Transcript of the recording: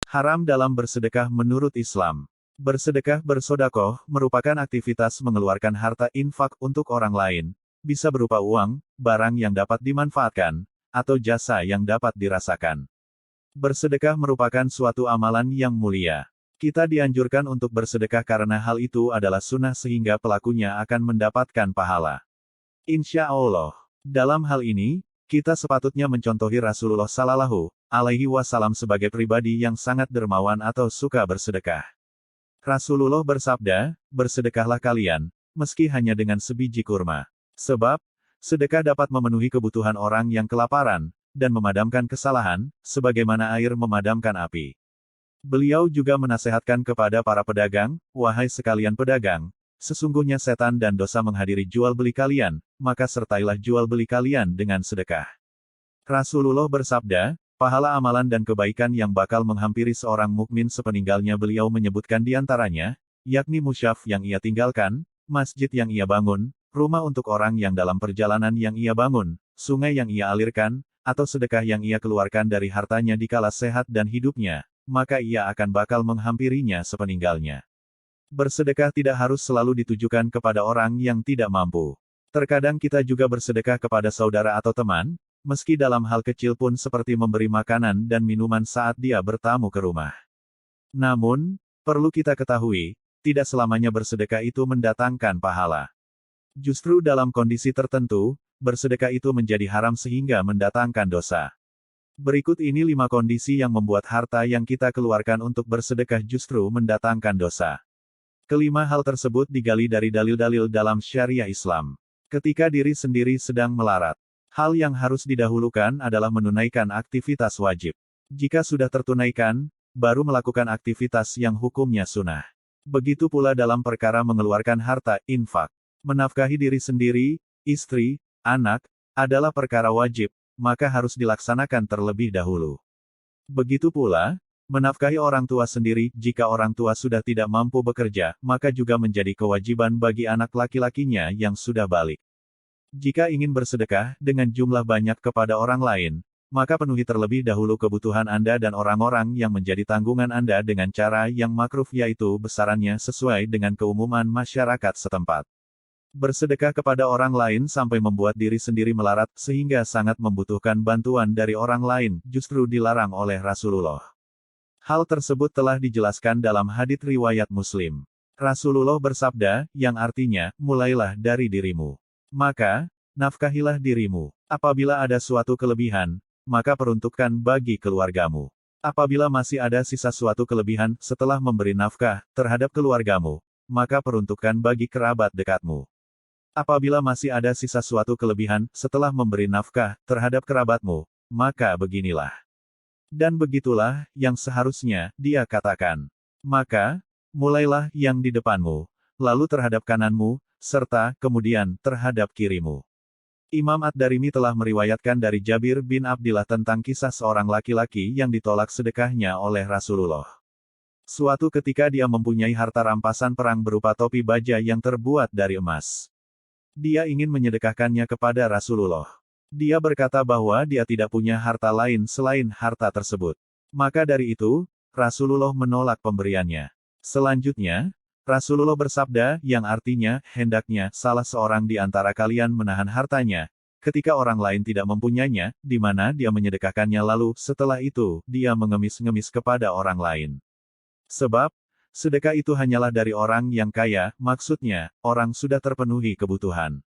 Haram dalam bersedekah menurut Islam. Bersedekah bersodakoh merupakan aktivitas mengeluarkan harta infak untuk orang lain, bisa berupa uang, barang yang dapat dimanfaatkan, atau jasa yang dapat dirasakan. Bersedekah merupakan suatu amalan yang mulia. Kita dianjurkan untuk bersedekah karena hal itu adalah sunnah sehingga pelakunya akan mendapatkan pahala. Insya Allah. Dalam hal ini, kita sepatutnya mencontohi Rasulullah Sallallahu Alaihi Wasallam sebagai pribadi yang sangat dermawan atau suka bersedekah. Rasulullah bersabda, bersedekahlah kalian, meski hanya dengan sebiji kurma. Sebab, sedekah dapat memenuhi kebutuhan orang yang kelaparan, dan memadamkan kesalahan, sebagaimana air memadamkan api. Beliau juga menasehatkan kepada para pedagang, wahai sekalian pedagang, sesungguhnya setan dan dosa menghadiri jual beli kalian, maka sertailah jual beli kalian dengan sedekah. Rasulullah bersabda, pahala amalan dan kebaikan yang bakal menghampiri seorang mukmin sepeninggalnya beliau menyebutkan diantaranya, yakni musyaf yang ia tinggalkan, masjid yang ia bangun, rumah untuk orang yang dalam perjalanan yang ia bangun, sungai yang ia alirkan, atau sedekah yang ia keluarkan dari hartanya dikala sehat dan hidupnya, maka ia akan bakal menghampirinya sepeninggalnya. Bersedekah tidak harus selalu ditujukan kepada orang yang tidak mampu. Terkadang kita juga bersedekah kepada saudara atau teman, meski dalam hal kecil pun seperti memberi makanan dan minuman saat dia bertamu ke rumah. Namun, perlu kita ketahui, tidak selamanya bersedekah itu mendatangkan pahala. Justru dalam kondisi tertentu, bersedekah itu menjadi haram sehingga mendatangkan dosa. Berikut ini 5 kondisi yang membuat harta yang kita keluarkan untuk bersedekah justru mendatangkan dosa. Kelima hal tersebut digali dari dalil-dalil dalam syariah Islam. Ketika diri sendiri sedang melarat, hal yang harus didahulukan adalah menunaikan aktivitas wajib. Jika sudah tertunaikan, baru melakukan aktivitas yang hukumnya sunnah. Begitu pula dalam perkara mengeluarkan harta, infak. Menafkahi diri sendiri, istri, anak, adalah perkara wajib, maka harus dilaksanakan terlebih dahulu. Begitu pula, menafkahi orang tua sendiri, jika orang tua sudah tidak mampu bekerja, maka juga menjadi kewajiban bagi anak laki-lakinya yang sudah balik. Jika ingin bersedekah dengan jumlah banyak kepada orang lain, maka penuhi terlebih dahulu kebutuhan Anda dan orang-orang yang menjadi tanggungan Anda dengan cara yang makruh yaitu besarannya sesuai dengan keumuman masyarakat setempat. Bersedekah kepada orang lain sampai membuat diri sendiri melarat sehingga sangat membutuhkan bantuan dari orang lain, justru dilarang oleh Rasulullah. Hal tersebut telah dijelaskan dalam hadits riwayat Muslim. Rasulullah bersabda, yang artinya, mulailah dari dirimu. Maka, nafkahilah dirimu. Apabila ada suatu kelebihan, maka peruntukkan bagi keluargamu. Apabila masih ada sisa suatu kelebihan setelah memberi nafkah terhadap keluargamu, maka peruntukkan bagi kerabat dekatmu. Apabila masih ada sisa suatu kelebihan setelah memberi nafkah terhadap kerabatmu, maka beginilah. Dan begitulah yang seharusnya dia katakan. Maka, mulailah yang di depanmu, lalu terhadap kananmu, serta kemudian terhadap kirimu. Imam Ad-Darimi telah meriwayatkan dari Jabir bin Abdillah tentang kisah seorang laki-laki yang ditolak sedekahnya oleh Rasulullah. Suatu ketika dia mempunyai harta rampasan perang berupa topi baja yang terbuat dari emas. Dia ingin menyedekahkannya kepada Rasulullah. Dia berkata bahwa dia tidak punya harta lain selain harta tersebut. Maka dari itu, Rasulullah menolak pemberiannya. Selanjutnya, Rasulullah bersabda, yang artinya, hendaknya salah seorang di antara kalian menahan hartanya, ketika orang lain tidak mempunyainya, di mana dia menyedekahkannya lalu, setelah itu, dia mengemis-ngemis kepada orang lain. Sebab, sedekah itu hanyalah dari orang yang kaya, maksudnya, orang sudah terpenuhi kebutuhan.